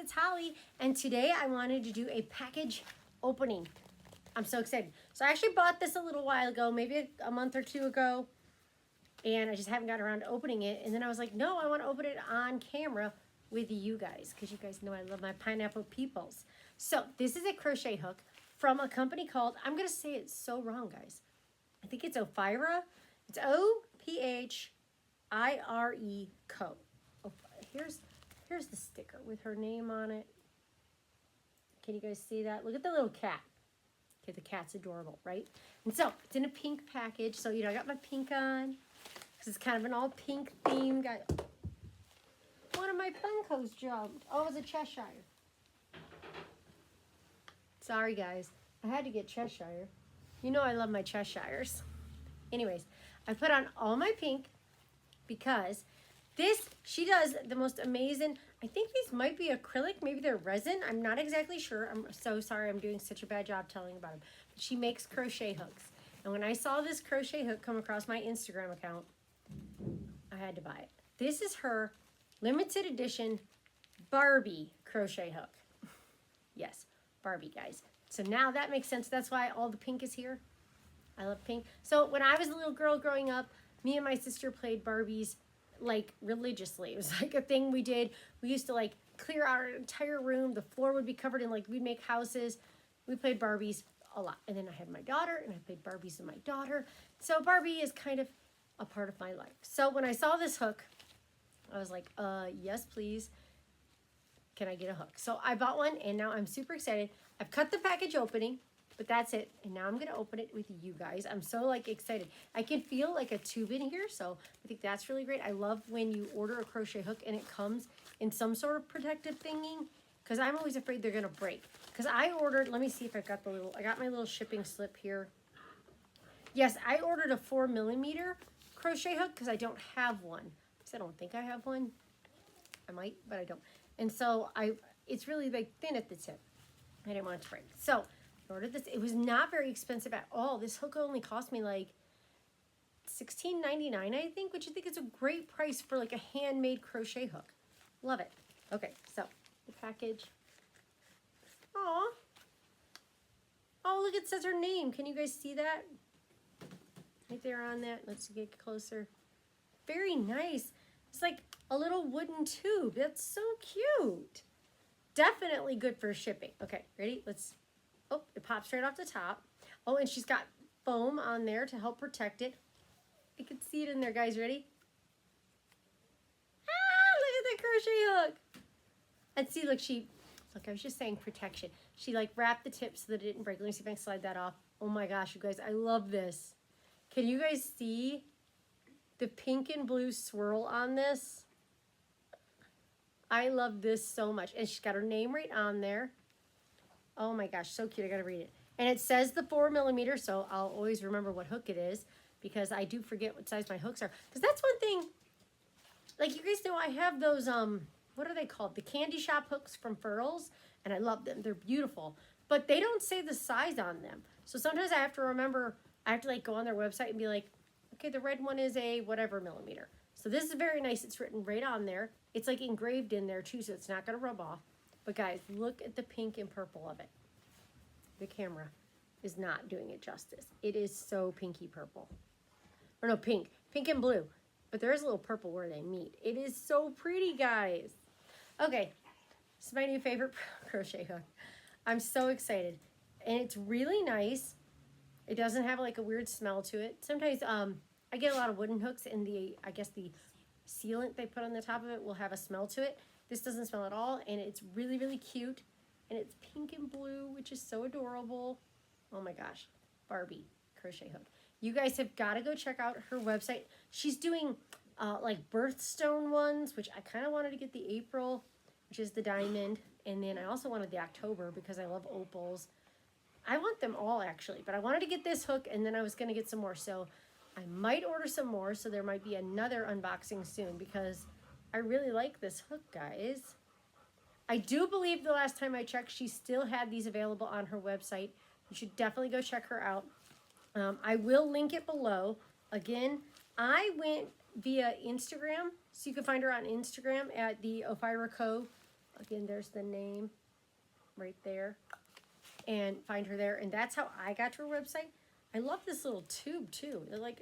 it's Holly, and today I wanted to do a package opening. I'm so excited. So I actually bought this a little while ago, maybe a month or two ago, and I just haven't gotten around to opening it. And then I was like, no, I want to open it on camera with you guys, because you guys know I love my pineapple peoples. So this is a crochet hook from a company called, I'm going to say it so wrong, guys. I think it's Ophire. It's O-P-H-I-R-E Co. Oh, here's the sticker with her name on it. Can you guys see that? Look at the little cat. Okay, the cat's adorable, right? And so it's in a pink package. So, you know, I got my pink on because it's kind of an all pink theme. Got one of my Funkos jumped. Oh, it was a Cheshire. Sorry, guys. I had to get Cheshire. You know I love my Cheshires. Anyways, I put on all my pink because this, she does the most amazing, I think these might be acrylic, maybe they're resin. I'm not exactly sure. I'm so sorry I'm doing such a bad job telling about them. But she makes crochet hooks. And when I saw this crochet hook come across my Instagram account, I had to buy it. This is her limited edition Barbie crochet hook. Yes, Barbie, guys. So now that makes sense. That's why all the pink is here. I love pink. So when I was a little girl growing up, me and my sister played Barbies like religiously. It was like a thing we did. We used to like clear out our entire room. The floor would be covered in, like, we'd make houses. We played Barbies a lot. And then I had my daughter and I played Barbies with my daughter. So Barbie is kind of a part of my life. So when I saw this hook, I was like, yes, please. Can I get a hook? So I bought one and now I'm super excited. I've cut the package opening, but that's it. And now I'm going to open it with you guys. I'm so like excited. I can feel like a tube in here. So I think that's really great. I love when you order a crochet hook and it comes in some sort of protective thingy, because I'm always afraid they're going to break. Because I ordered, let me see if I got I got my little shipping slip here. Yes, I ordered a 4mm crochet hook because I don't have one. Because I don't think I have one. I might, but I don't. And so it's really like thin at the tip. I didn't want it to break. So I ordered this. It was not very expensive at all. This hook only cost me like $16.99, I think, which I think is a great price for like a handmade crochet hook. Love it. Okay, so the package. Aw. Oh, look, it says her name. Can you guys see that? Right there on that. Let's get closer. Very nice. It's like a little wooden tube. That's so cute. Definitely good for shipping. Okay, ready? Let's, oh, it pops right off the top. Oh, and she's got foam on there to help protect it. You can see it in there, guys. Ready? Ah, look at the crochet hook. And see, look, look, I was just saying protection. She like wrapped the tip so that it didn't break. Let me see if I can slide that off. Oh my gosh, you guys, I love this. Can you guys see the pink and blue swirl on this? I love this so much. And she's got her name right on there. Oh my gosh, so cute. I gotta read it. And it says the 4mm, so I'll always remember what hook it is, because I do forget what size my hooks are. Because that's one thing, like, you guys know I have those, what are they called? The candy shop hooks from Furls, and I love them. They're beautiful. But they don't say the size on them. So sometimes I have to remember, I have to like go on their website and be like, okay, the red one is a whatever millimeter. So this is very nice. It's written right on there. It's like engraved in there too, so it's not going to rub off. But guys, look at the pink and purple of it. The camera is not doing it justice. It is so pinky purple. Or no, pink. Pink and blue. But there is a little purple where they meet. It is so pretty, guys. Okay, this is my new favorite crochet hook. I'm so excited. And it's really nice. It doesn't have like a weird smell to it. Sometimes I get a lot of wooden hooks, and I guess the sealant they put on the top of it will have a smell to it. This doesn't smell at all, and it's really, really cute. And it's pink and blue, which is so adorable. Oh my gosh, Barbie crochet hook. You guys have got to go check out her website. She's doing like birthstone ones, which I kind of wanted to get the April, which is the diamond. And then I also wanted the October because I love opals. I want them all actually, but I wanted to get this hook, and then I was going to get some more. So I might order some more, so there might be another unboxing soon, because I really like this hook, guys. I do believe the last time I checked, she still had these available on her website. You should definitely go check her out. I will link it below. Again, I went via Instagram, so you can find her on Instagram at the Ophire Co. Again, there's the name right there. And find her there. And that's how I got to her website. I love this little tube too. It like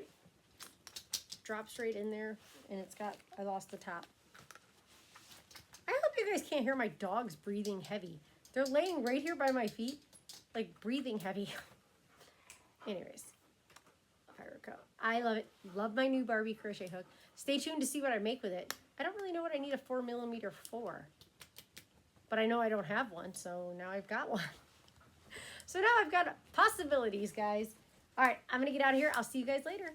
drops right in there. And it's got, I lost the top. I hope you guys can't hear my dogs breathing heavy. They're laying right here by my feet, like breathing heavy. Anyways, Ophire Co. I love it. Love my new Barbie crochet hook. Stay tuned to see what I make with it. I don't really know what I need a 4mm for, but I know I don't have one, so now I've got one. So now I've got possibilities, guys. All right, I'm gonna get out of here. I'll see you guys later.